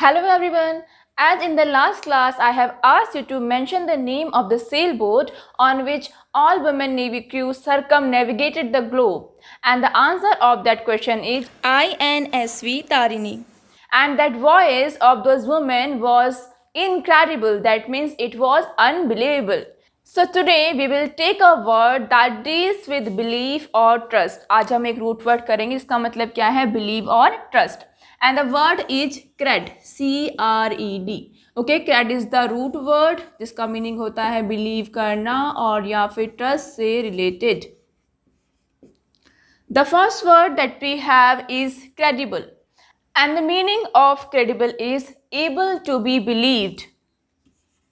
Hello everyone. As in the last class, I have asked you to mention the name of the sailboat on which all women Navy crews circumnavigated the globe. And the answer of that question is INSV Tarini. and that voice of those women was incredible. That means it was unbelievable. So today we will take a word that deals with belief or trust. आज हम एक root word करेंगे, इसका मतलब क्या है? Believe और trust. And the word is cred, CRED. Okay, cred is the root word जिसका मीनिंग होता है बिलीव करना और या फिर ट्रस्ट से related. The first word that we have is credible. And the meaning of credible is able to be believed.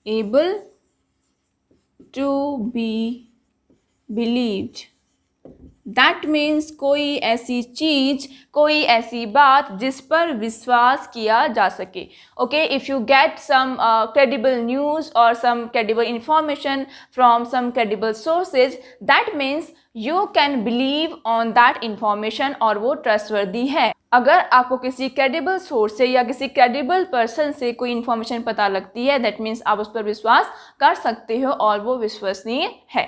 Able to be believed. That means कोई ऐसी चीज, कोई ऐसी बात जिस पर विश्वास किया जा सके. Okay, if you get some credible news or some credible information from some credible sources, that means you can believe on that information और वो trustworthy है. अगर आपको किसी क्रेडिबल सोर्स से या किसी क्रेडिबल पर्सन से कोई इन्फॉर्मेशन पता लगती है, दैट मीन्स आप उस पर विश्वास कर सकते हो और वो विश्वसनीय है.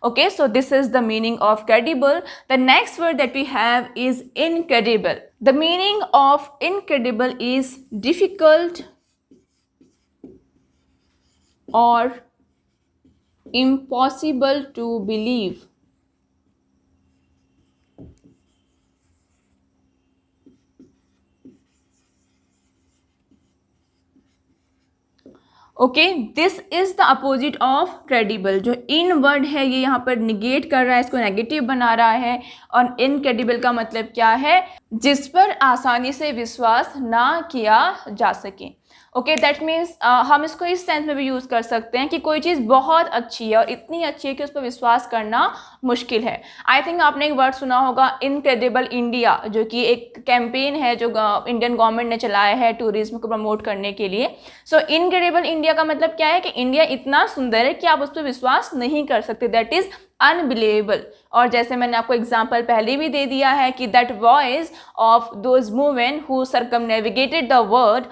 Okay, so this is the meaning of credible. The next word that we have is incredible. The meaning of incredible is difficult और impossible to believe. Okay, this is the opposite of credible. जो इन word है ये यहाँ पर negate कर रहा है, इसको नेगेटिव बना रहा है. और इनक्रेडिबल का मतलब क्या है? जिस पर आसानी से विश्वास ना किया जा सके. ओके, दैट मीन्स हम इसको इस सेंस में भी यूज़ कर सकते हैं कि कोई चीज़ बहुत अच्छी है और इतनी अच्छी है कि उस पर विश्वास करना मुश्किल है. आई थिंक आपने एक वर्ड सुना होगा इनक्रेडिबल इंडिया, जो कि एक कैंपेन है जो इंडियन गवर्नमेंट ने चलाया है टूरिज्म को प्रमोट करने के लिए. सो इनक्रेडिबल इंडिया का मतलब क्या है कि इंडिया इतना सुंदर है कि आप उस पर विश्वास नहीं कर सकते. That is unbelievable. और जैसे मैंने आपको एग्जाम्पल पहले भी दे दिया है कि that voice of those women who circumnavigated the world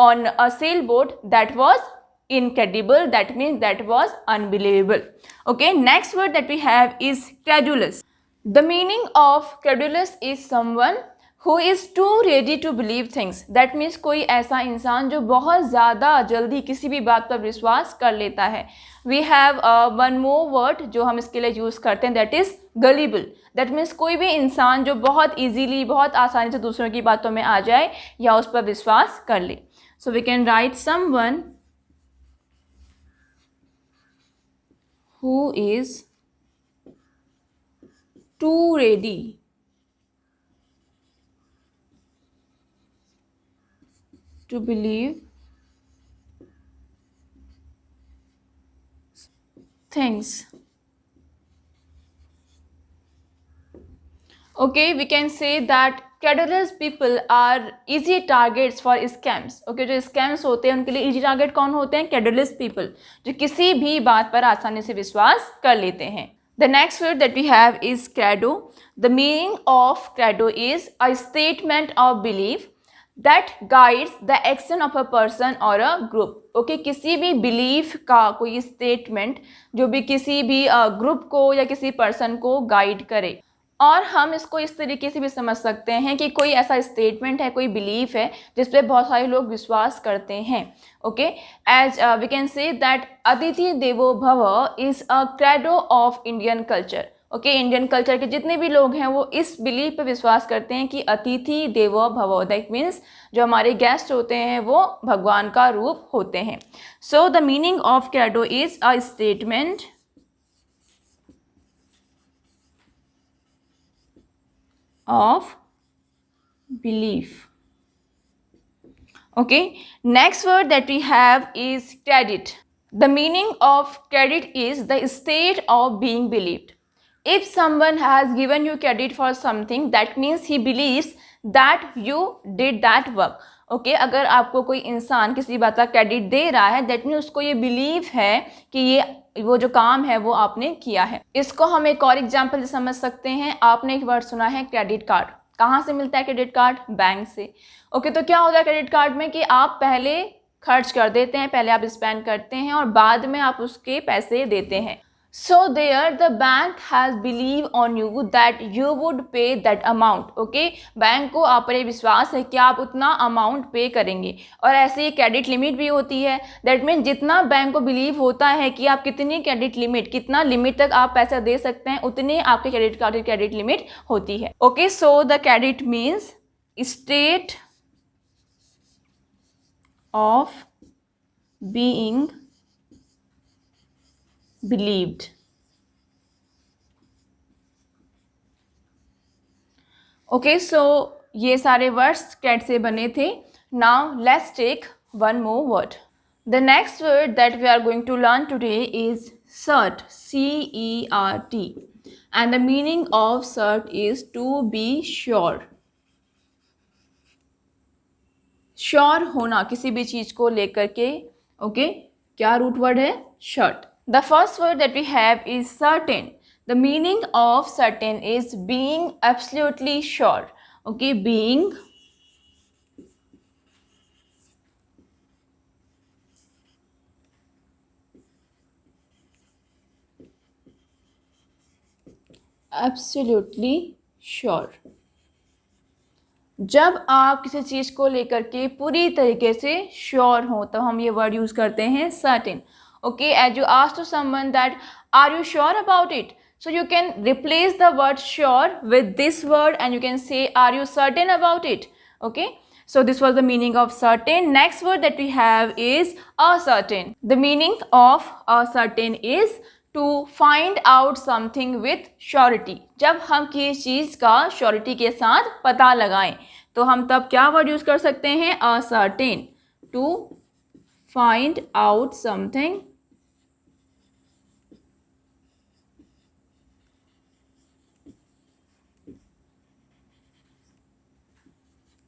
on a sailboat, that was incredible. That means that was unbelievable. Okay, next word that we have is credulous. The meaning of credulous is someone who is too ready to believe things. That means कोई ऐसा इंसान जो बहुत ज़्यादा जल्दी किसी भी बात पर विश्वास कर लेता है. We have one more word जो हम इसके लिए यूज़ करते हैं, that is gullible. That means कोई भी इंसान जो बहुत easily, बहुत आसानी से दूसरों की बातों में आ जाए या उस पर विश्वास कर ले. So we can write someone who is too ready to believe things. Okay, we can say that credulous people are easy targets for scams. Okay, जो scams होते हैं उनके लिए easy target कौन होते हैं? Credulous people, जो किसी भी बात पर आसानी से विश्वास कर लेते हैं. The next word that we have is credo. The meaning of credo is a statement of belief that guides the action of a person or a group. Okay, किसी भी belief का कोई statement जो भी किसी भी group को या किसी person को guide करे. और हम इसको इस तरीके से भी समझ सकते हैं कि कोई ऐसा स्टेटमेंट है, कोई बिलीफ है जिस पे बहुत सारे लोग विश्वास करते हैं. Okay, as we can say that अतिथि देवो भव is a credo of Indian culture. Okay, Indian culture के जितने भी लोग हैं वो इस बिलीफ पे विश्वास करते हैं कि अतिथि देवो भव, दैट मीन्स जो हमारे गेस्ट होते हैं वो भगवान का रूप होते हैं. So the meaning of credo is a statement of belief. Okay, next word that we have is credit. The meaning of credit is the state of being believed. If someone has given you credit for something, that means he believes that you did that work. Okay, अगर आपको कोई इंसान किसी बात का credit दे रहा है, that mean उसको ये बिलीव है कि ये वो जो काम है वो आपने किया है. इसको हम एक और एग्जांपल से समझ सकते हैं. आपने एक वर्ड सुना है क्रेडिट कार्ड. कहाँ से मिलता है क्रेडिट कार्ड? बैंक से। ओके, तो क्या होता है क्रेडिट कार्ड में कि आप पहले खर्च कर देते हैं, पहले आप स्पेंड करते हैं और बाद में आप उसके पैसे देते हैं। So there the bank has believe on you that you would pay that amount. Okay, bank को आप पर विश्वास है कि आप उतना अमाउंट पे करेंगे। और ऐसे ही क्रेडिट लिमिट भी होती है। दैट मीन जितना बैंक को बिलीव होता है कि आप कितनी क्रेडिट लिमिट, कितना लिमिट तक आप पैसा दे सकते हैं, उतनी आपके क्रेडिट कार्ड की क्रेडिट लिमिट होती है। Okay, so the credit means state of being believed. Okay, so ये सारे वर्ड्स कैट से बने थे। Now let's take one more word. The next word that we are going to learn today is cert, C-E-R-T, and the meaning of cert is to be sure. Sure होना किसी भी चीज को लेकर के। ओके, क्या रूट वर्ड है? Shirt. The first word that we have is certain. The meaning of certain is being absolutely sure. Okay, being absolutely sure. जब आप किसी चीज़ को लेकर के पूरी तरीके से श्योर हो तो हम ये वर्ड यूज़ करते हैं certain. Okay, as you ask to someone that are you sure about it, so you can replace the word sure with this word and you can say are you certain about it. Okay, so this was the meaning of certain. Next word that we have is ascertain. The meaning of ascertain is to find out something with surety. जब हम किसी चीज़ का surety के साथ पता लगाएं तो हम तब क्या word use कर सकते हैं? ascertain. To find out something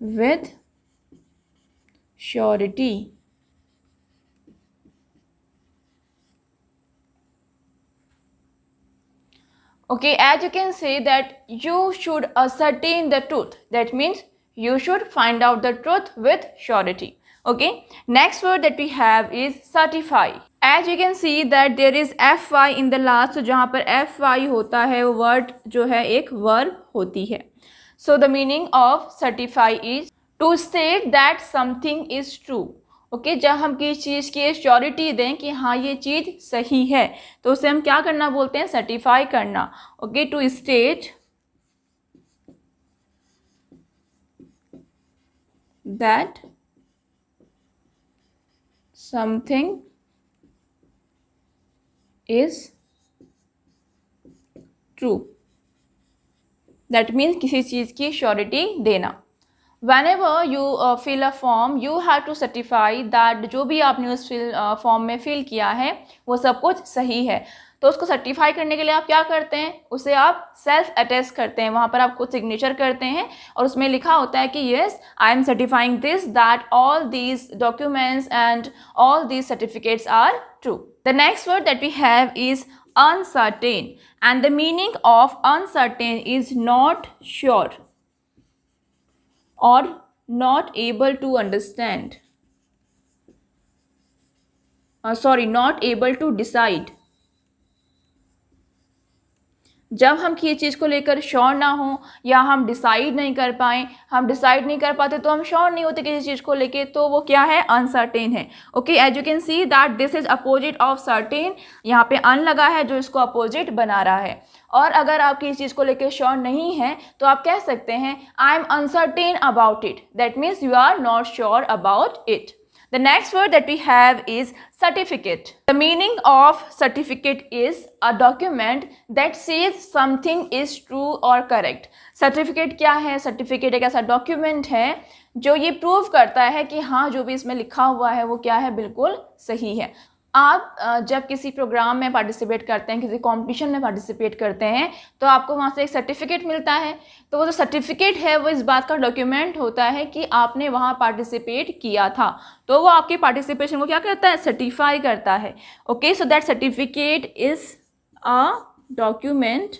with surety. Okay, as you can say that you should ascertain the truth. That means you should find out the truth with surety. Okay, next word that we have is certify. As you can see that there is fy in the last, so जहाँ पर fy होता है वो word जो है एक verb होती है. So the meaning of certify is to state that something is true. Okay, जब हम किसी चीज़ की श्योरिटी दें कि हाँ ये चीज़ सही है तो उसे हम क्या करना बोलते हैं? सर्टिफाई करना। Okay, to state that something is true. That means किसी चीज़ की श्योरिटी देना। Whenever you fill a form, you have to certify that जो भी आपने उस फॉर्म में फिल किया है वो सब कुछ सही है। तो उसको सर्टिफाई करने के लिए आप क्या करते हैं? उसे आप सेल्फ अटेस्ट करते हैं, वहाँ पर आप खुद सिग्नेचर करते हैं और उसमें लिखा होता है कि yes I am certifying this that all these documents and all these certificates are true. The next word that we have is uncertain, and the meaning of uncertain is not sure or not able to understand. Not able to decide. जब हम किसी चीज़ को लेकर sure ना हो या हम decide नहीं कर पाएँ, हम डिसाइड नहीं कर पाते तो हम श्योर नहीं होते किसी चीज़ को लेके, तो वो क्या है? अनसर्टेन है। Okay, as you can see that this is opposite of certain. यहाँ पे अन लगा है जो इसको अपोजिट बना रहा है। और अगर आप किसी चीज़ को लेकर श्योर नहीं हैं तो आप कह सकते हैं I am uncertain about it. That means you are not sure about it. The next word that we have is certificate. The meaning of certificate is a document that says something is true or correct. Certificate क्या है? Certificate एक ऐसा document है जो ये prove करता है कि हाँ जो भी इसमें लिखा हुआ है वो क्या है? बिल्कुल सही है। आप जब किसी प्रोग्राम में पार्टिसिपेट करते हैं, किसी कंपटीशन में पार्टिसिपेट करते हैं तो आपको वहाँ से एक सर्टिफिकेट मिलता है। तो वो जो सर्टिफिकेट है वो इस बात का डॉक्यूमेंट होता है कि आपने वहाँ पार्टिसिपेट किया था। तो वो आपके पार्टिसिपेशन को क्या करता है? सर्टिफाई करता है। Okay, so that certificate is a document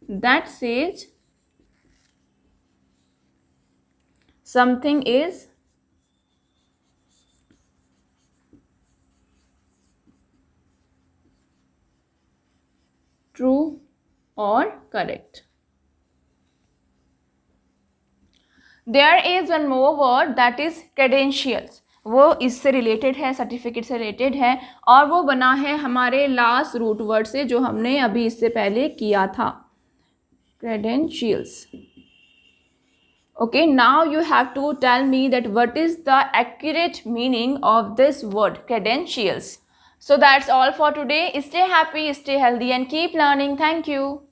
that says something is true or correct. There is one more word that is credentials. वो इससे रिलेटेड है, सर्टिफिकेट से रिलेटेड है, और वो बना है हमारे लास्ट रूट वर्ड से जो हमने अभी इससे पहले किया था, credentials. Okay, now you have to tell me that what is the accurate meaning of this word credentials. So that's all for today. Stay happy, stay healthy and keep learning. Thank you.